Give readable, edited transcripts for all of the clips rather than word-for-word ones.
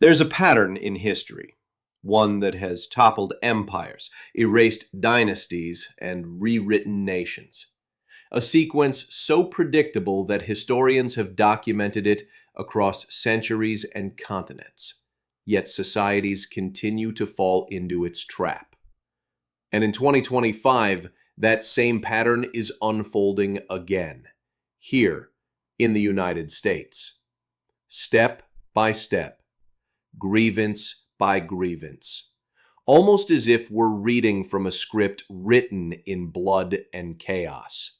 There's a pattern in history, one that has toppled empires, erased dynasties, and rewritten nations. A sequence so predictable that historians have documented it across centuries and continents. Yet societies continue to fall into its trap. And in 2025, that same pattern is unfolding again, here in the United States. Step by step, grievance by grievance. Almost as if we're reading from a script written in blood and chaos.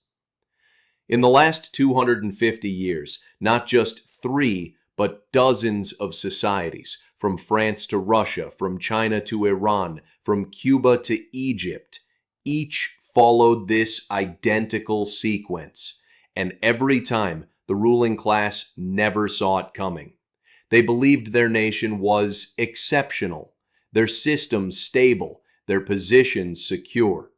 In the last 250 years, not just three, but dozens of societies, from France to Russia, from China to Iran, from Cuba to Egypt, each followed this identical sequence. And every time, the ruling class never saw it coming. They believed their nation was exceptional, their systems stable, their positions secure.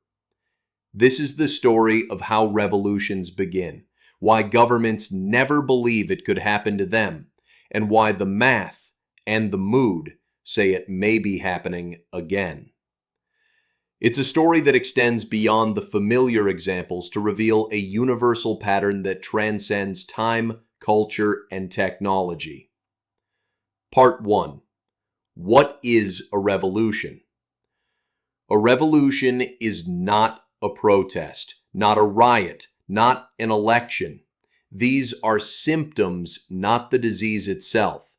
This is the story of how revolutions begin, why governments never believe it could happen to them, and why the math and the mood say it may be happening again. It's a story that extends beyond the familiar examples to reveal a universal pattern that transcends time, culture, and technology. Part 1. What is a revolution? A revolution is not a protest, not a riot, not an election. These are symptoms, not the disease itself.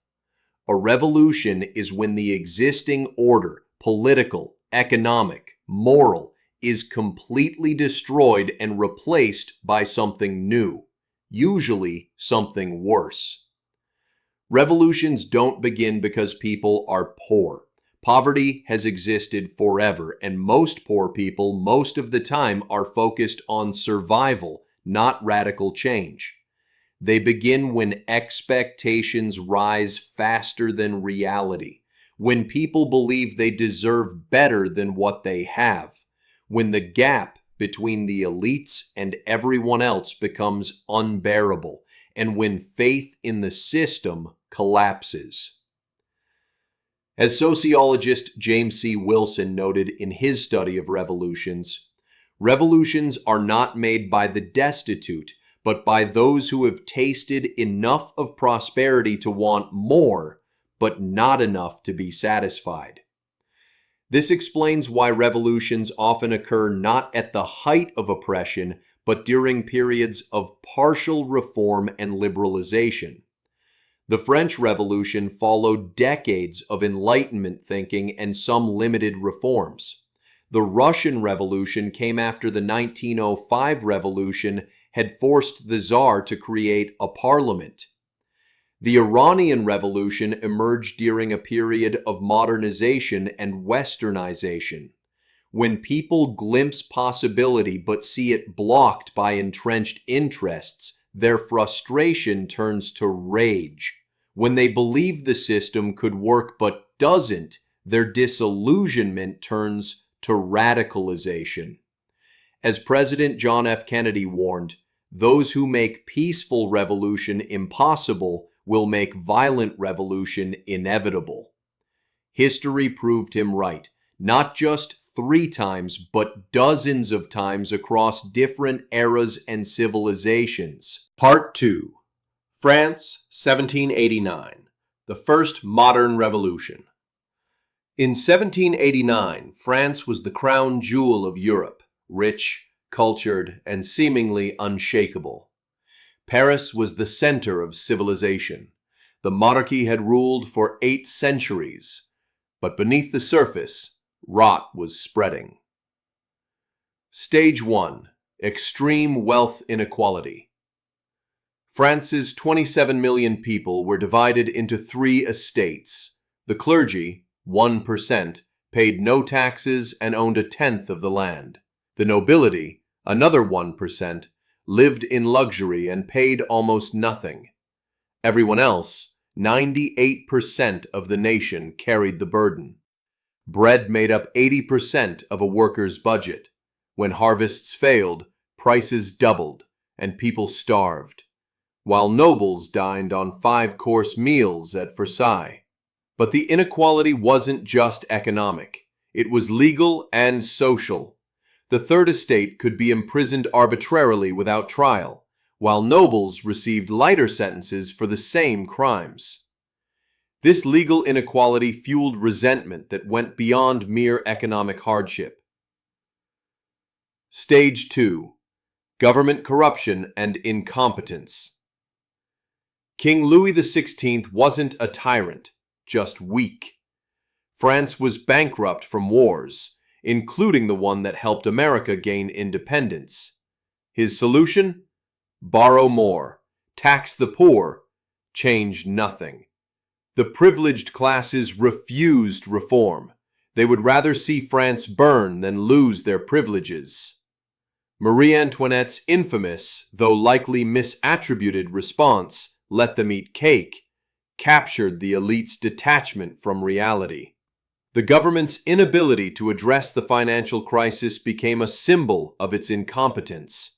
A revolution is when the existing order, political, economic, moral, is completely destroyed and replaced by something new, usually something worse. Revolutions don't begin because people are poor. Poverty has existed forever, and most poor people, most of the time, are focused on survival, not radical change. They begin when expectations rise faster than reality, when people believe they deserve better than what they have, when the gap between the elites and everyone else becomes unbearable, and when faith in the system collapses. As sociologist James C. Wilson noted in his study of revolutions, revolutions are not made by the destitute, but by those who have tasted enough of prosperity to want more, but not enough to be satisfied. This explains why revolutions often occur not at the height of oppression, but during periods of partial reform and liberalization. The French Revolution followed decades of Enlightenment thinking and some limited reforms. The Russian Revolution came after the 1905 revolution had forced the Tsar to create a parliament. The Iranian Revolution emerged during a period of modernization and westernization. When people glimpse possibility but see it blocked by entrenched interests, their frustration turns to rage. When they believe the system could work but doesn't, their disillusionment turns to radicalization. As President John F. Kennedy warned, those who make peaceful revolution impossible will make violent revolution inevitable. History proved him right, not just 3 times, but dozens of times across different eras and civilizations. Part 2. France, 1789. The First Modern Revolution. In 1789, France was the crown jewel of Europe, rich, cultured, and seemingly unshakable. Paris was the center of civilization. The monarchy had ruled for 8 centuries, but beneath the surface, rot was spreading. Stage 1. Extreme wealth inequality. France's 27 million people were divided into 3 estates. The clergy, 1%, paid no taxes and owned 1/10 of the land. The nobility, another 1%, lived in luxury and paid almost nothing. Everyone else, 98% of the nation, carried the burden. Bread made up 80% of a worker's budget. When harvests failed, prices doubled, and people starved, while nobles dined on 5-course meals at Versailles. But the inequality wasn't just economic. It was legal and social. The Third Estate could be imprisoned arbitrarily without trial, while nobles received lighter sentences for the same crimes. This legal inequality fueled resentment that went beyond mere economic hardship. Stage 2. Government corruption and incompetence. King Louis XVI wasn't a tyrant, just weak. France was bankrupt from wars, including the one that helped America gain independence. His solution? Borrow more, tax the poor, change nothing. The privileged classes refused reform. They would rather see France burn than lose their privileges. Marie Antoinette's infamous, though likely misattributed response, "Let them eat cake," captured the elite's detachment from reality. The government's inability to address the financial crisis became a symbol of its incompetence.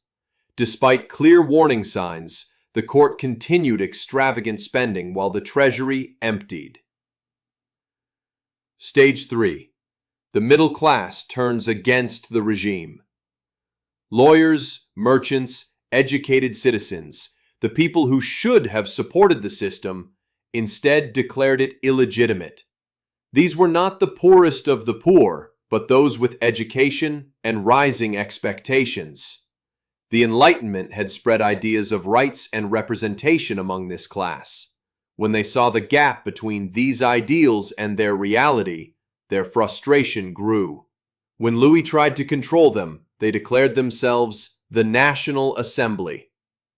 Despite clear warning signs, the court continued extravagant spending while the treasury emptied. Stage 3. The middle class turns against the regime. Lawyers, merchants, educated citizens, the people who should have supported the system, instead declared it illegitimate. These were not the poorest of the poor, but those with education and rising expectations. The Enlightenment had spread ideas of rights and representation among this class. When they saw the gap between these ideals and their reality, their frustration grew. When Louis tried to control them, they declared themselves the National Assembly.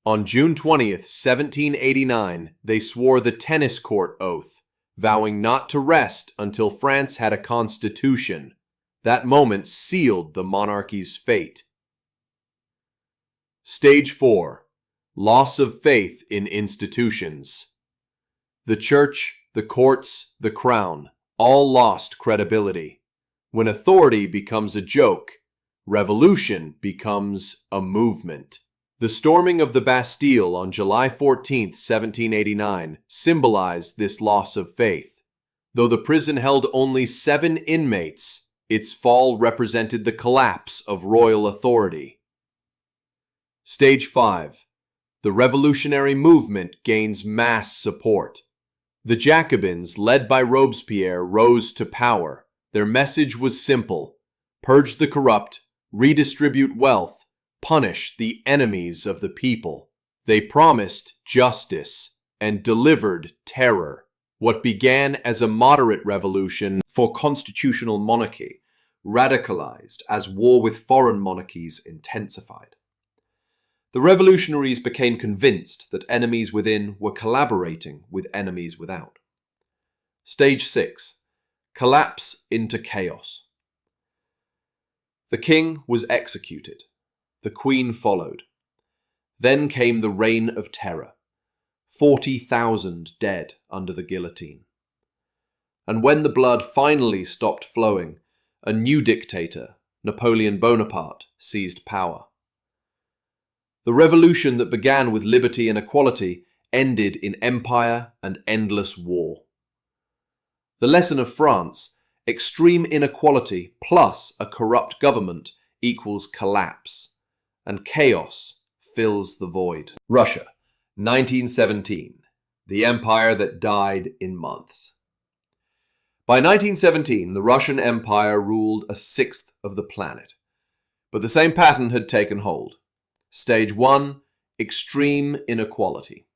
On June 20th, 1789, they swore the tennis court oath, vowing not to rest until France had a constitution. That moment sealed the monarchy's fate. Stage 4. Loss of faith in institutions. The church, the courts, the crown, all lost credibility. When authority becomes a joke, revolution becomes a movement. The storming of the Bastille on July 14, 1789, symbolized this loss of faith. Though the prison held only 7 inmates, its fall represented the collapse of royal authority. Stage 5. The revolutionary movement gains mass support. The Jacobins, led by Robespierre, rose to power. Their message was simple: purge the corrupt, redistribute wealth, punish the enemies of the people. They promised justice and delivered terror. What began as a moderate revolution for constitutional monarchy radicalized as war with foreign monarchies intensified. The revolutionaries became convinced that enemies within were collaborating with enemies without. Stage 6. Collapse into chaos. The king was executed. The queen followed. Then came the Reign of Terror. 40,000 dead under the guillotine. And when the blood finally stopped flowing, a new dictator, Napoleon Bonaparte, seized power. The revolution that began with liberty and equality ended in empire and endless war. The lesson of France: extreme inequality plus a corrupt government equals collapse, and chaos fills the void. Russia, 1917, the empire that died in months. By 1917, the Russian Empire ruled a sixth of the planet, but the same pattern had taken hold. Stage 1. Extreme inequality.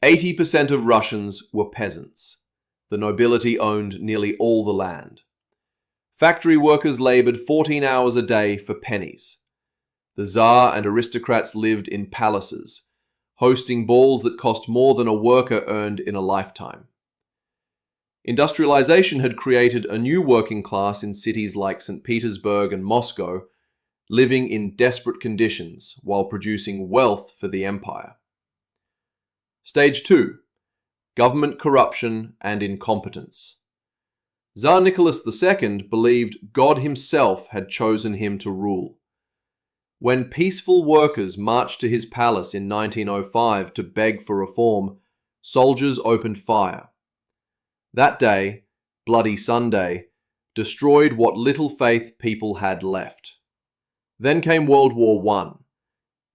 80% of Russians were peasants. The nobility owned nearly all the land. Factory workers labored 14 hours a day for pennies. The Tsar and aristocrats lived in palaces, hosting balls that cost more than a worker earned in a lifetime. Industrialization had created a new working class in cities like St. Petersburg and Moscow, living in desperate conditions while producing wealth for the empire. Stage 2. Government corruption and incompetence. Tsar Nicholas II believed God himself had chosen him to rule. When peaceful workers marched to his palace in 1905 to beg for reform, soldiers opened fire. That day, Bloody Sunday, destroyed what little faith people had left. Then came World War I.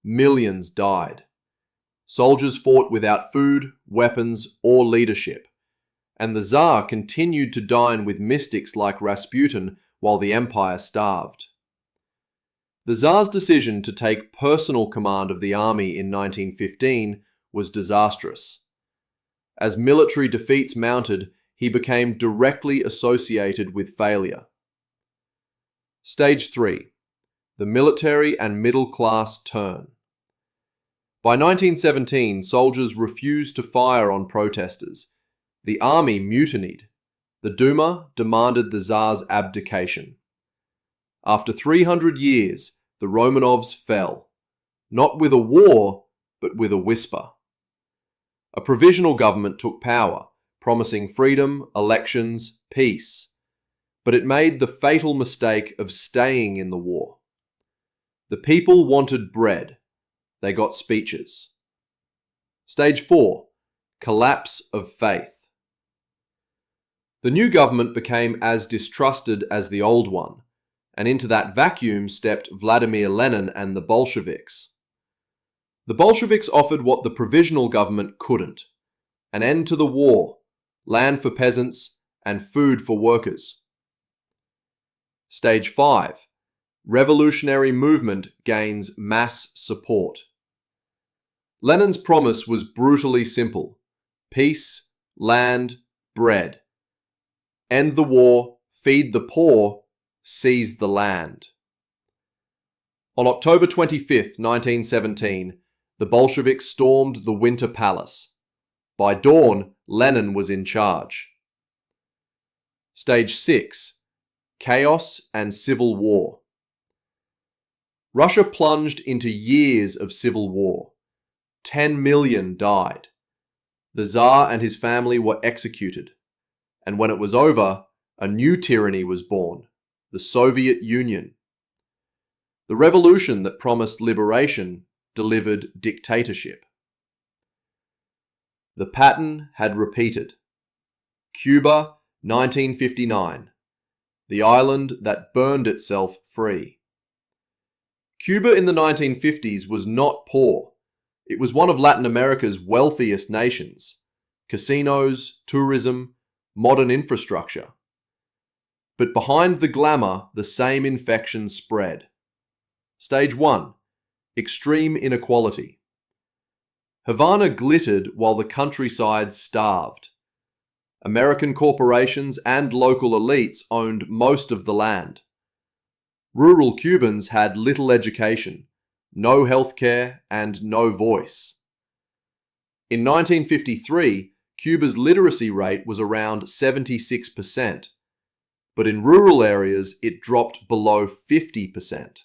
Millions died. Soldiers fought without food, weapons, or leadership. And the Tsar continued to dine with mystics like Rasputin while the empire starved. The Tsar's decision to take personal command of the army in 1915 was disastrous. As military defeats mounted, he became directly associated with failure. Stage 3. The military and middle class turn. By 1917, soldiers refused to fire on protesters. The army mutinied. The Duma demanded the Tsar's abdication. After 300 years, the Romanovs fell, not with a war, but with a whisper. A provisional government took power, promising freedom, elections, peace. But it made the fatal mistake of staying in the war. The people wanted bread. They got speeches. Stage 4. Collapse of faith. The new government became as distrusted as the old one, and into that vacuum stepped Vladimir Lenin and the Bolsheviks. The Bolsheviks offered what the provisional government couldn't: an end to the war, land for peasants, and food for workers. Stage 5. Revolutionary movement gains mass support. Lenin's promise was brutally simple: peace, land, bread. End the war, feed the poor, seize the land. On October 25, 1917, the Bolsheviks stormed the Winter Palace. By dawn, Lenin was in charge. Stage 6. Chaos and Civil War. Russia plunged into years of civil war. 10 million died. The Tsar and his family were executed. And when it was over, a new tyranny was born: the Soviet Union. The revolution that promised liberation delivered dictatorship. The pattern had repeated. Cuba, 1959. The island that burned itself free. Cuba in the 1950s was not poor. It was one of Latin America's wealthiest nations. Casinos, tourism, modern infrastructure. But behind the glamour, the same infection spread. Stage 1. Extreme inequality. Havana glittered while the countryside starved. American corporations and local elites owned most of the land. Rural Cubans had little education, no healthcare, and no voice. In 1953, Cuba's literacy rate was around 76%, but in rural areas it dropped below 50%.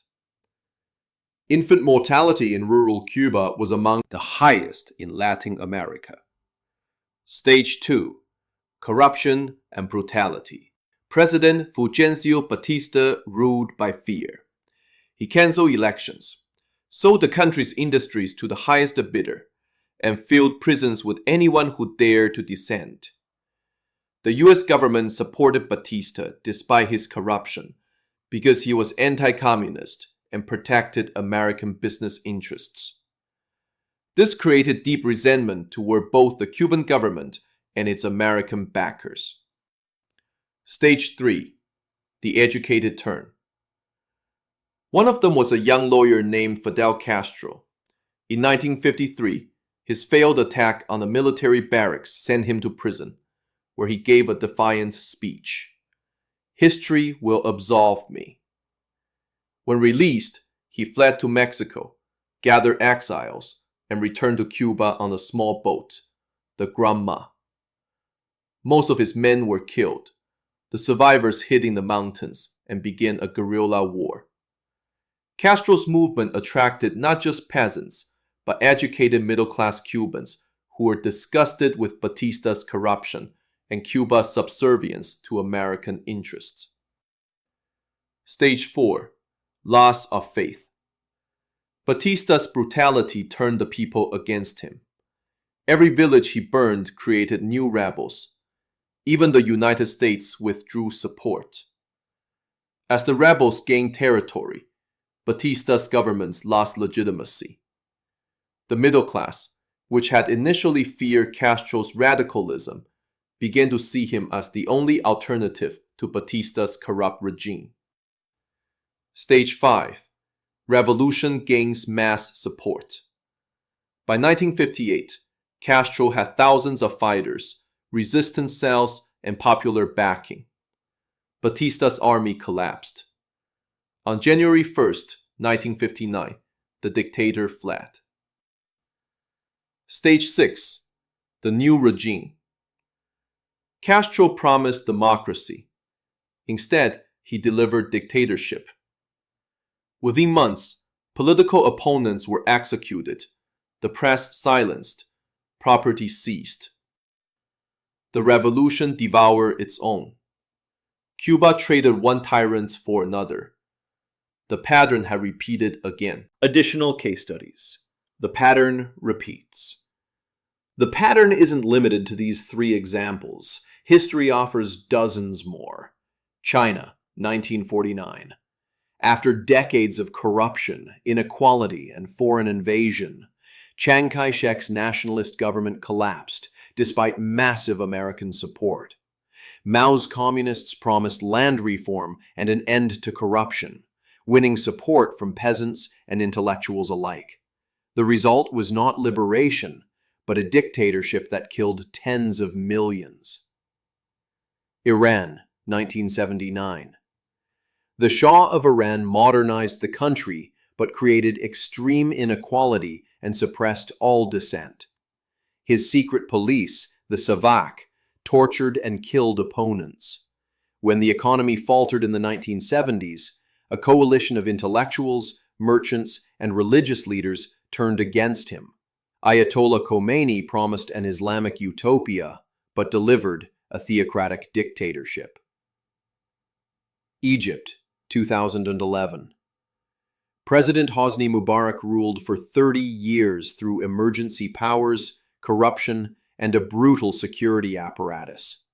Infant mortality in rural Cuba was among the highest in Latin America. Stage 2. Corruption and brutality. President Fulgencio Batista ruled by fear. He canceled elections, sold the country's industries to the highest bidder, and filled prisons with anyone who dared to dissent. The US government supported Batista despite his corruption because he was anti-communist and protected American business interests. This created deep resentment toward both the Cuban government and its American backers. Stage 3. The educated turn. One of them was a young lawyer named Fidel Castro. In 1953, his failed attack on a military barracks sent him to prison, where he gave a defiance speech. "History will absolve me." When released, he fled to Mexico, gathered exiles, and returned to Cuba on a small boat, the Granma. Most of his men were killed. The survivors hid in the mountains and began a guerrilla war. Castro's movement attracted not just peasants, but educated middle-class Cubans who were disgusted with Batista's corruption and Cuba's subservience to American interests. Stage 4. Loss of faith. Batista's brutality turned the people against him. Every village he burned created new rebels. Even the United States withdrew support. As the rebels gained territory, Batista's government lost legitimacy. The middle class, which had initially feared Castro's radicalism, began to see him as the only alternative to Batista's corrupt regime. Stage 5. Revolution gains mass support. By 1958, Castro had thousands of fighters, resistance cells, and popular backing. Batista's army collapsed. On January 1st, 1959, the dictator fled. Stage 6. The new regime. Castro promised democracy. Instead, he delivered dictatorship. Within months, political opponents were executed, the press silenced, property seized. The revolution devoured its own. Cuba traded one tyrant for another. The pattern had repeated again. Additional case studies. The pattern repeats. The pattern isn't limited to these 3 examples. History offers dozens more. China, 1949. After decades of corruption, inequality, and foreign invasion, Chiang Kai-shek's nationalist government collapsed despite massive American support. Mao's communists promised land reform and an end to corruption, winning support from peasants and intellectuals alike. The result was not liberation, but a dictatorship that killed tens of millions. Iran, 1979. The Shah of Iran modernized the country, but created extreme inequality and suppressed all dissent. His secret police, the Savak, tortured and killed opponents. When the economy faltered in the 1970s, a coalition of intellectuals, merchants, and religious leaders turned against him. Ayatollah Khomeini promised an Islamic utopia, but delivered a theocratic dictatorship. Egypt, 2011. President Hosni Mubarak ruled for 30 years through emergency powers, corruption, and a brutal security apparatus.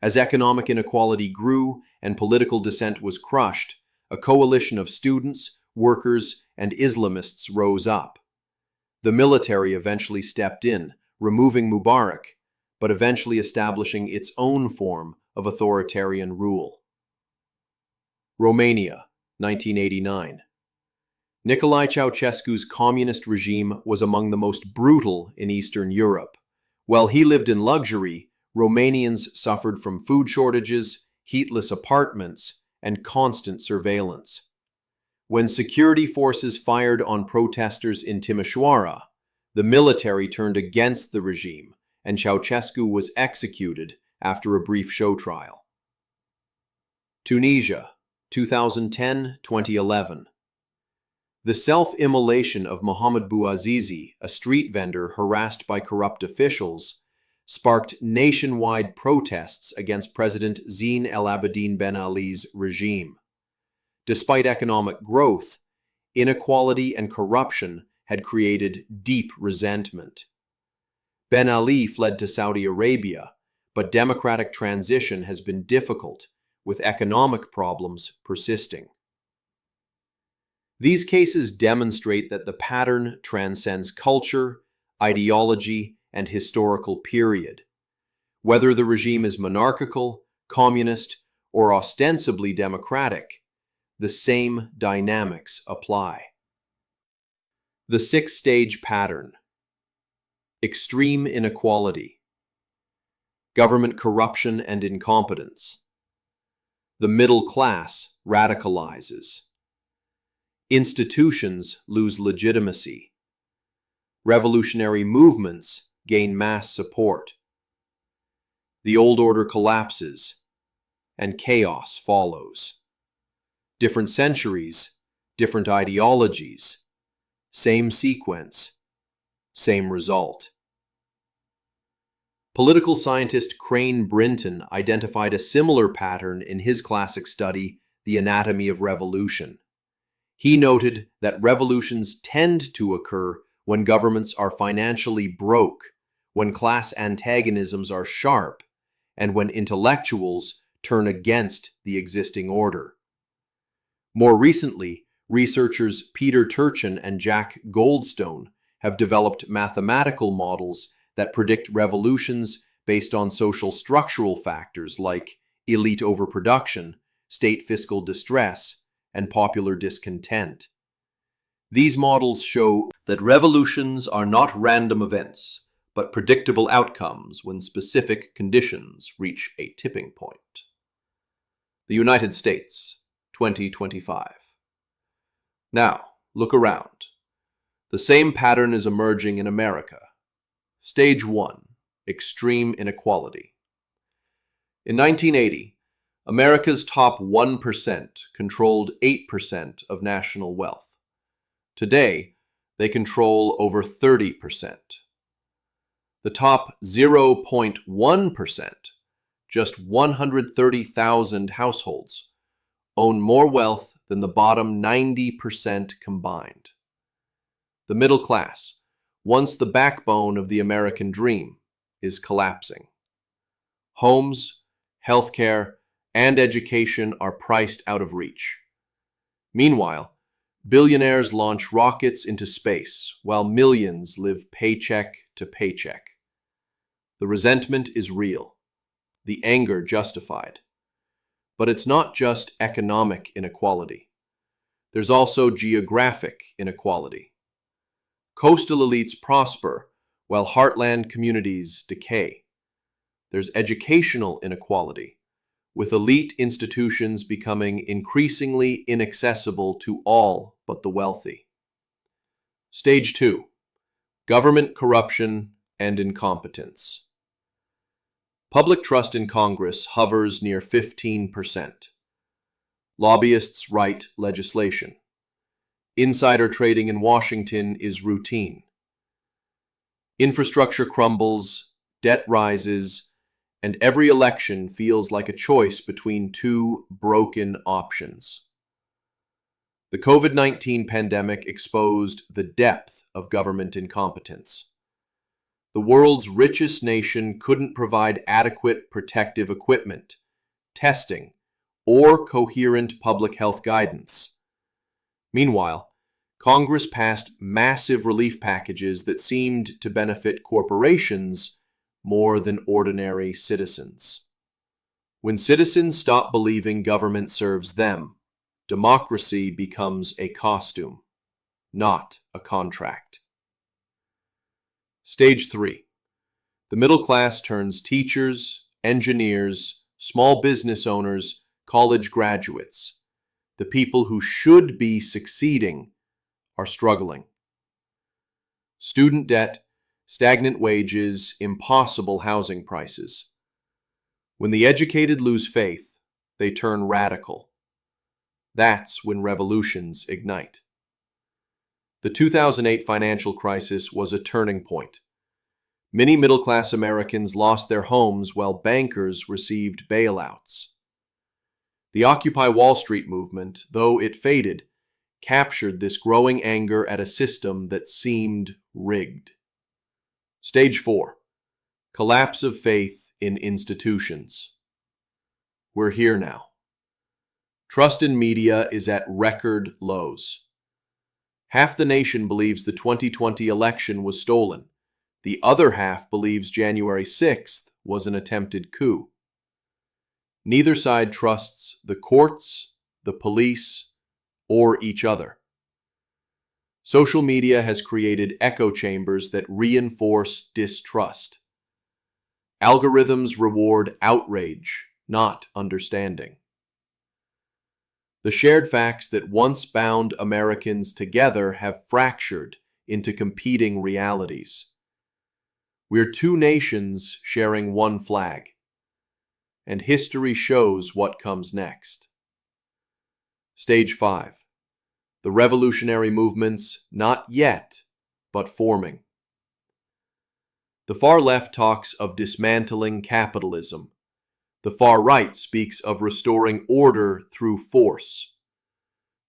As economic inequality grew and political dissent was crushed, a coalition of students, workers, and Islamists rose up. The military eventually stepped in, removing Mubarak, but eventually establishing its own form of authoritarian rule. Romania, 1989. Nicolae Ceausescu's communist regime was among the most brutal in Eastern Europe. While he lived in luxury, Romanians suffered from food shortages, heatless apartments, and constant surveillance. When security forces fired on protesters in Timișoara, the military turned against the regime, and Ceausescu was executed after a brief show trial. Tunisia, 2010-2011. The self-immolation of Mohamed Bouazizi, a street vendor harassed by corrupt officials, sparked nationwide protests against President Zine El Abidine Ben Ali's regime. Despite economic growth, inequality and corruption had created deep resentment. Ben Ali fled to Saudi Arabia, but democratic transition has been difficult, with economic problems persisting. These cases demonstrate that the pattern transcends culture, ideology, and historical period. Whether the regime is monarchical, communist, or ostensibly democratic, the same dynamics apply. The 6-stage pattern. Extreme inequality. Government corruption and incompetence. The middle class radicalizes. Institutions lose legitimacy. Revolutionary movements gain mass support. The old order collapses, and chaos follows. Different centuries, different ideologies, same sequence, same result. Political scientist Crane Brinton identified a similar pattern in his classic study, The Anatomy of Revolution. He noted that revolutions tend to occur when governments are financially broke, when class antagonisms are sharp, and when intellectuals turn against the existing order. More recently, researchers Peter Turchin and Jack Goldstone have developed mathematical models that predict revolutions based on social structural factors like elite overproduction, state fiscal distress, and popular discontent. These models show that revolutions are not random events, but predictable outcomes when specific conditions reach a tipping point. The United States, 2025. Now, look around. The same pattern is emerging in America. Stage 1. Extreme inequality. In 1980, America's top 1% controlled 8% of national wealth. Today, they control over 30%. The top 0.1%, just 130,000 households, own more wealth than the bottom 90% combined. The middle class, once the backbone of the American dream, is collapsing. Homes, healthcare, and education are priced out of reach. Meanwhile, billionaires launch rockets into space while millions live paycheck to paycheck. The resentment is real, the anger justified. But it's not just economic inequality. There's also geographic inequality. Coastal elites prosper while heartland communities decay. There's educational inequality, with elite institutions becoming increasingly inaccessible to all but the wealthy. Stage 2. Government corruption and incompetence. Public trust in Congress hovers near 15%. Lobbyists write legislation. Insider trading in Washington is routine. Infrastructure crumbles, debt rises, and every election feels like a choice between two broken options. The COVID-19 pandemic exposed the depth of government incompetence. The world's richest nation couldn't provide adequate protective equipment, testing, or coherent public health guidance. Meanwhile, Congress passed massive relief packages that seemed to benefit corporations more than ordinary citizens. When citizens stop believing government serves them, democracy becomes a costume, not a contract. Stage 3. The middle class turns teachers, engineers, small business owners, college graduates. The people who should be succeeding are struggling. Student debt, stagnant wages, impossible housing prices. When the educated lose faith, they turn radical. That's when revolutions ignite. The 2008 financial crisis was a turning point. Many middle-class Americans lost their homes while bankers received bailouts. The Occupy Wall Street movement, though it faded, captured this growing anger at a system that seemed rigged. Stage 4. Collapse of faith in institutions. We're here now. Trust in media is at record lows. Half the nation believes the 2020 election was stolen. The other half believes January 6th was an attempted coup. Neither side trusts the courts, the police, or each other. Social media has created echo chambers that reinforce distrust. Algorithms reward outrage, not understanding. The shared facts that once bound Americans together have fractured into competing realities. We're two nations sharing one flag, and history shows what comes next. Stage 5. The revolutionary movements not yet, but forming. The far left talks of dismantling capitalism. The far right speaks of restoring order through force.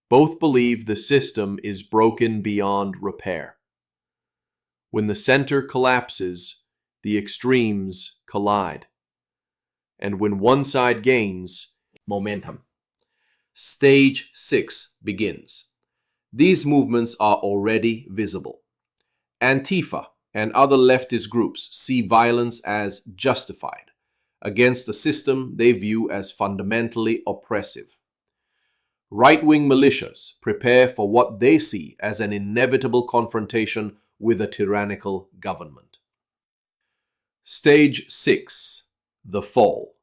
Both believe the system is broken beyond repair. When the center collapses, the extremes collide. and when one side gains momentum. Stage 6 begins. These movements are already visible. Antifa and other leftist groups see violence as justified against a system they view as fundamentally oppressive. Right-wing militias prepare for what they see as an inevitable confrontation with a tyrannical government. Stage 6. The fall.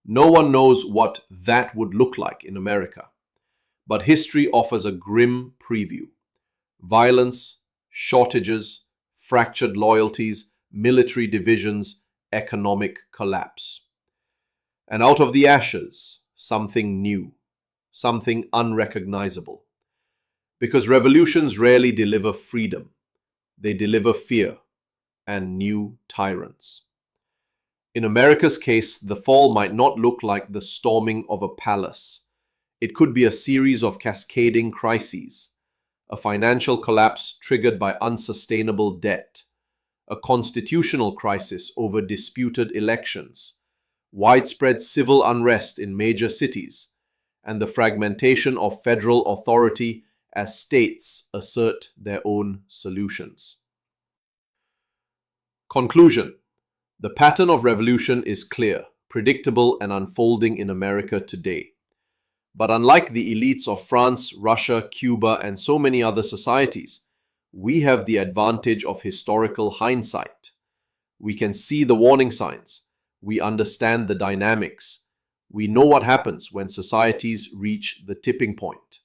No one knows what that would look like in America, but history offers a grim preview. Violence, shortages, fractured loyalties, military divisions, economic collapse. And out of the ashes, something new, something unrecognizable. Because revolutions rarely deliver freedom, they deliver fear and new tyrants. In America's case, the fall might not look like the storming of a palace. It could be a series of cascading crises, a financial collapse triggered by unsustainable debt, a constitutional crisis over disputed elections, widespread civil unrest in major cities, and the fragmentation of federal authority as states assert their own solutions. Conclusion. The pattern of revolution is clear, predictable, and unfolding in America today. But unlike the elites of France, Russia, Cuba, and so many other societies, we have the advantage of historical hindsight. We can see the warning signs. We understand the dynamics. We know what happens when societies reach the tipping point.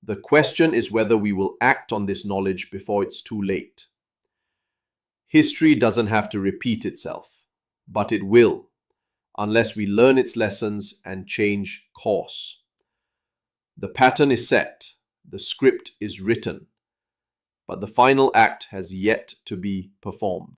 The question is whether we will act on this knowledge before it's too late. History doesn't have to repeat itself, but it will, unless we learn its lessons and change course. The pattern is set, the script is written, but the final act has yet to be performed.